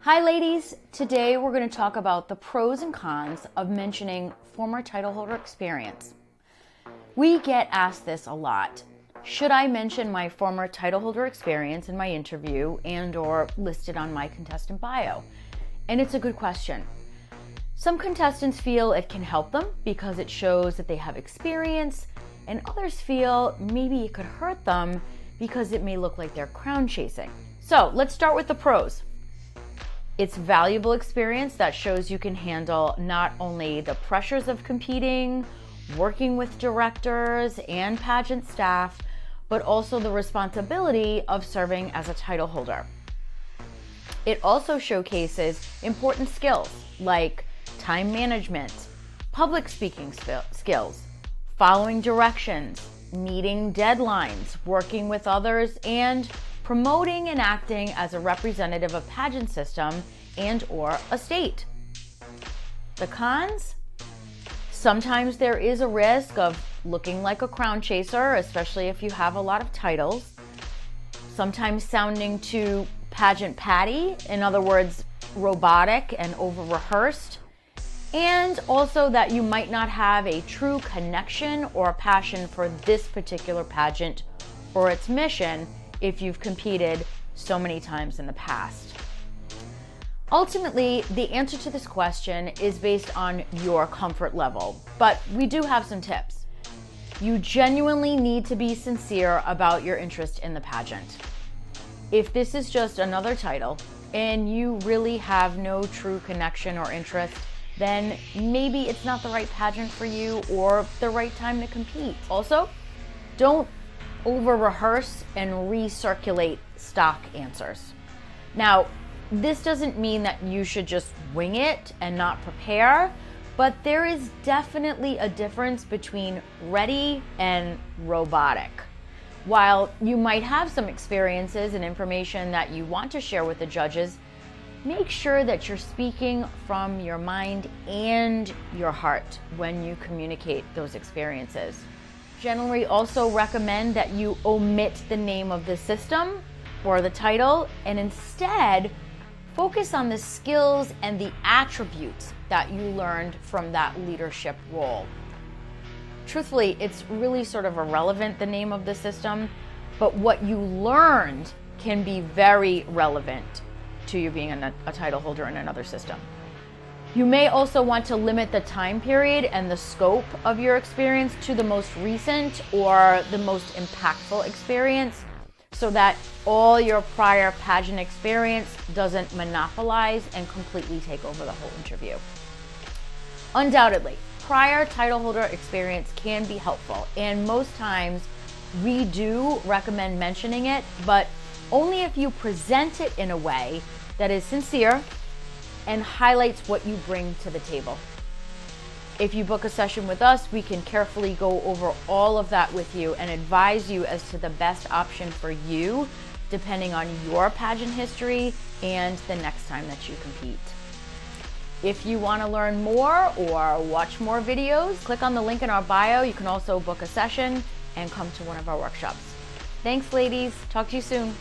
Hi ladies, today we're going to talk about the pros and cons of mentioning former title holder experience. We get asked this a lot. Should I mention my former title holder experience in my interview and or listed on my contestant bio? And it's a good question. Some contestants feel it can help them because it shows that they have experience, and others feel maybe it could hurt them because it may look like they're crown chasing. So let's start with the pros. It's valuable experience that shows you can handle not only the pressures of competing, working with directors and pageant staff, but also the responsibility of serving as a title holder. It also showcases important skills like time management, public speaking skills, following directions, meeting deadlines, working with others, and promoting and acting as a representative of pageant system and or a state. The cons? Sometimes there is a risk of looking like a crown chaser, especially if you have a lot of titles. Sometimes sounding too pageant patty, in other words, robotic and over-rehearsed. And also that you might not have a true connection or passion for this particular pageant or its mission if you've competed so many times in the past. Ultimately, the answer to this question is based on your comfort level, but we do have some tips. You genuinely need to be sincere about your interest in the pageant. If this is just another title and you really have no true connection or interest, then maybe it's not the right pageant for you or the right time to compete. Also, don't over-rehearse and recirculate stock answers. Now, this doesn't mean that you should just wing it and not prepare, but there is definitely a difference between ready and robotic. While you might have some experiences and information that you want to share with the judges, make sure that you're speaking from your mind and your heart when you communicate those experiences. Generally also recommend that you omit the name of the system or the title and instead focus on the skills and the attributes that you learned from that leadership role. Truthfully, it's really sort of irrelevant, the name of the system, but what you learned can be very relevant to you being a title holder in another system. You may also want to limit the time period and the scope of your experience to the most recent or the most impactful experience so that all your prior pageant experience doesn't monopolize and completely take over the whole interview. Undoubtedly, prior title holder experience can be helpful, and most times we do recommend mentioning it, but only if you present it in a way that is sincere and highlights what you bring to the table. If you book a session with us, we can carefully go over all of that with you and advise you as to the best option for you, depending on your pageant history and the next time that you compete. If you want to learn more or watch more videos, click on the link in our bio. You can also book a session and come to one of our workshops. Thanks, ladies. Talk to you soon.